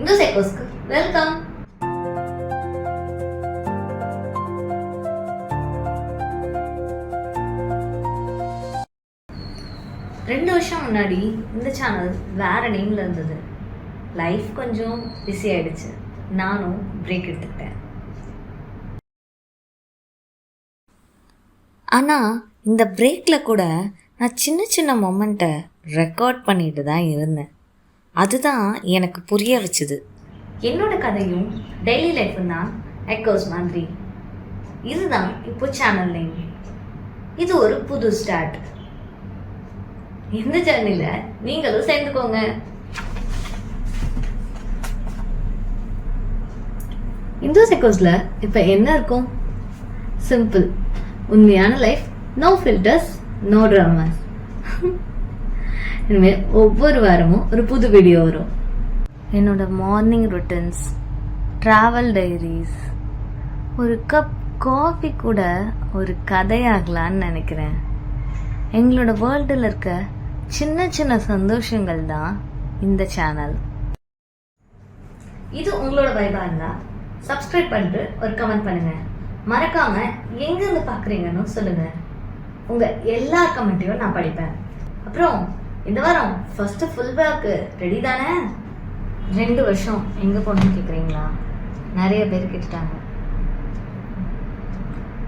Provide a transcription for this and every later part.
Hindu சைக்கோஸ்க்கு welcome. ரெண்டு வருஷம் முன்னாடி இந்த சேனல் வேற நேம்ல இருந்தது. லைஃப் கொஞ்சம் பிஸி ஆயிடுச்சு. நானும் பிரேக் எடுத்துக்கிட்டேன். ஆனால் இந்த பிரேக்கில் கூட நான் சின்ன சின்ன மொமெண்ட்டை ரெக்கார்ட் பண்ணிட்டு தான் இருந்தேன். அதுதான் எனக்கு புரிய வச்சுது. என்னோட கதையும் டெய்லி லைஃப்பும் தான் எக்கோஸ் மாதிரி. இதுதான் இப்போ சேனல் நேம். இது ஒரு புது ஸ்டார்ட். இந்த ஜர்னியில் நீங்களும் சேர்ந்துக்கோங்க. இந்து எக்கோஸ்ல இப்போ என்ன இருக்கும்? சிம்பிள், உண்மையான life, no filters, no dramas. இனிமேல் ஒவ்வொரு வாரமும் ஒரு புது வீடியோ வரும். என்னோட மார்னிங் ரொட்டீன்ஸ், ட்ராவல் டைரிஸ், ஒரு கப் காஃபி கூட ஒரு கதையாகலான்னு நினைக்கிறேன். எங்களோட வேர்ல்டில் இருக்க சின்ன சின்ன சந்தோஷங்கள் தான் இந்த சேனல். இது உங்களோட வைபா இருந்தா சப்ஸ்கிரைப் பண்ணிட்டு ஒரு கமெண்ட் பண்ணுங்க. மறக்காம எங்கிருந்து பாக்குறீங்கன்னு சொல்லுங்க. உங்க எல்லா கமெண்ட்டையும் நான் படிப்பேன். அப்புறம் இந்த வாரம் ஃபர்ஸ்ட் ஃபுல் பேக் ரெடி தானே? 2 வருஷம் எங்க போகணும்னு கேட்குறீங்களா? நிறைய பேர் கேட்டுட்டாங்க.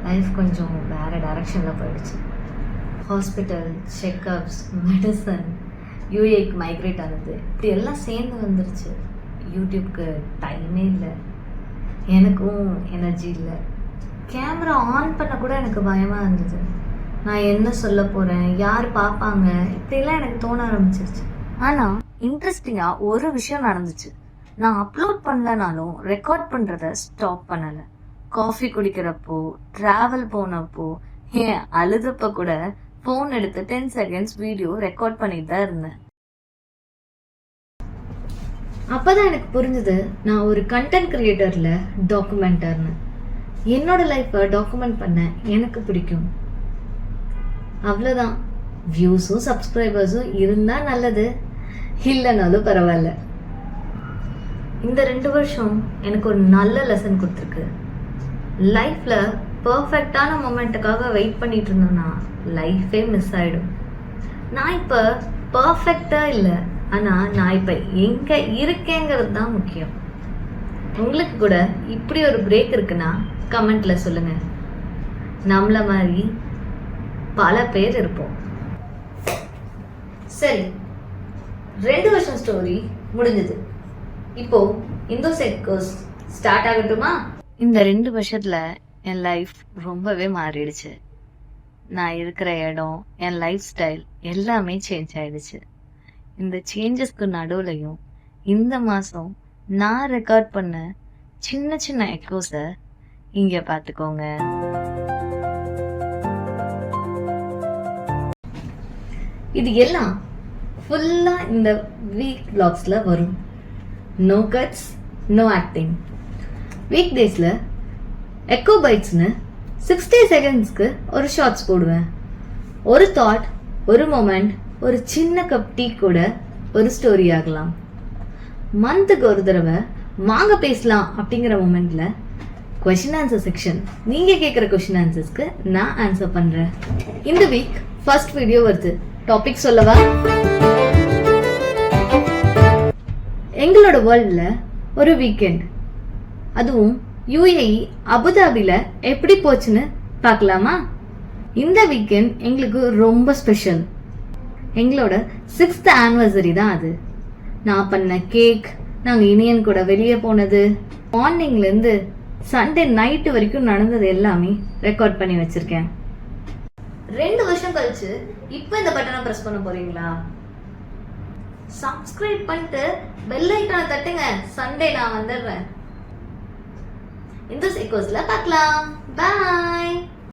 லைஃப் கொஞ்சம் வேற டைரக்ஷன்ல போயிடுச்சு. ஹாஸ்பிட்டல், செக்அப்ஸ், மெடிசன், யூஏக்கு மைக்ரேட் ஆனது, இப்படி எல்லாம் சேர்ந்து வந்துருச்சு. யூடியூப்க்கு டைமே இல்லை, எனக்கும் எனர்ஜி இல்லை. கேமரா ஆன் பண்ண கூட எனக்கு பயமாக இருந்தது. நான் என்ன சொல்ல போகிறேன், யார் பார்ப்பாங்க, இப்படிலாம் எனக்கு தோண ஆரம்பிச்சிருச்சு. ஆனால் இன்ட்ரெஸ்டிங்காக ஒரு விஷயம் நடந்துச்சு. நான் அப்லோட் பண்ணலனாலும் ரெக்கார்ட் பண்ணுறத ஸ்டாப் பண்ணலை. காஃபி குடிக்கிறப்போ, ட்ராவல் போனப்போ, ஏன் அழுதப்போ கூட ஃபோன் எடுத்து 10 செகண்ட்ஸ் வீடியோ ரெக்கார்ட் பண்ணிட்டு தான் இருந்தேன். அப்போதான் எனக்கு புரிஞ்சது, நான் ஒரு கண்டென்ட் கிரியேட்டர்ல டாக்குமெண்டர்னு. என்னோட லைஃப்பை டாக்குமெண்ட் பண்ண எனக்கு பிடிக்கும். அவ்வளோதான். வியூஸும் சப்ஸ்கிரைபர்ஸும் இருந்தால் நல்லது, இல்லைனாலும் பரவாயில்ல. இந்த 2 வருஷம் எனக்கு ஒரு நல்ல லெசன் கொடுத்துருக்கு. லைஃப்பில் பர்ஃபெக்டான மொமெண்ட்டுக்காக வெயிட் பண்ணிட்டு இருந்தோம்னா லைஃபே மிஸ் ஆகிடும். நான் இப்போ பர்ஃபெக்டாக இல்லை, ஆனால் நான் இப்போ எங்கே இருக்கேங்கிறது தான் முக்கியம். உங்களுக்கு கூட இப்படி ஒரு பிரேக் இருக்குன்னா கமெண்ட்ல சொல்லுங்க. நம்மள மாதிரி பல பேர் இருப்போம். சரி, 2 வருஷம் ஸ்டோரி முடிஞ்சது. இப்போ இந்து சைக்கோஸ் ஸ்டார்ட் ஆகட்டுமா? இந்த 2 வருஷத்துல என் லைஃப் ரொம்பவே மாறிடுச்சு. நான் இருக்கிற இடம், என் லைஃப் ஸ்டைல் எல்லாமே சேஞ்ச் ஆயிடுச்சு. இந்த சேஞ்சஸ்க்கு நடுவுலையும் இந்த மாசம் நான் ரெக்கார்ட் பண்ண சின்ன சின்ன எக்கோஸை இங்க பாத்துக்கோங்க. இது எல்லாம் ஃபுல்லா இந்த வீக் vlogsல வரும். No cuts, no acting. Week டேஸ்ல எக்கோ பைட்ஸ்னு 60 செகண்ட்ஸ்க்கு ஒரு ஷார்ட்ஸ் போடுவேன். ஒரு தாட், ஒரு மொமெண்ட், ஒரு சின்ன கப் டீ கூட ஒரு ஸ்டோரி ஆகலாம். மந்த்துக்கு ஒரு தடவை வாங்க பேசலாம் அப்படிங்கிற மொமெண்ட்ல கொஸ்டின் ஆன்சர் செக்ஷன், நீங்க கேட்குற கொஸ்டின் ஆன்சர்ஸ்க்கு நான் ஆன்சர் பண்றேன். இந்த வீக் ஃபர்ஸ்ட் வீடியோ வருது. டாபிக் சொல்லவா? எங்களோட வேர்ல்ட்ல ஒரு வீக்கெண்ட், அதுவும் யுஏஇ அபுதாபில எப்படி போச்சுன்னு பார்க்கலாமா? இந்த வீக்கெண்ட் எங்களுக்கு ரொம்ப ஸ்பெஷல். எங்களோட 6th ஆனிவர்சரி தான் அது. நான் பண்ண கேக், நாங்கள் இனியன் கூட வெளியே போனது, மார்னிங்லேருந்து சண்டே நைட்டு வரைக்கும் நடந்தது எல்லாமே ரெக்கார்ட் பண்ணி வச்சிருக்கேன். 2 வருஷம் கழிச்சு இப்போ இந்த பட்டனை பிரஸ் பண்ண போறீங்களா? சப்ஸ்கிரைப் பண்ணிட்டு பெல் ஐகானை தட்டுங்க. சண்டே நான் வந்துடுறேன். இந்த சைக்கோஸ்ல பார்க்கலாம். பாய்.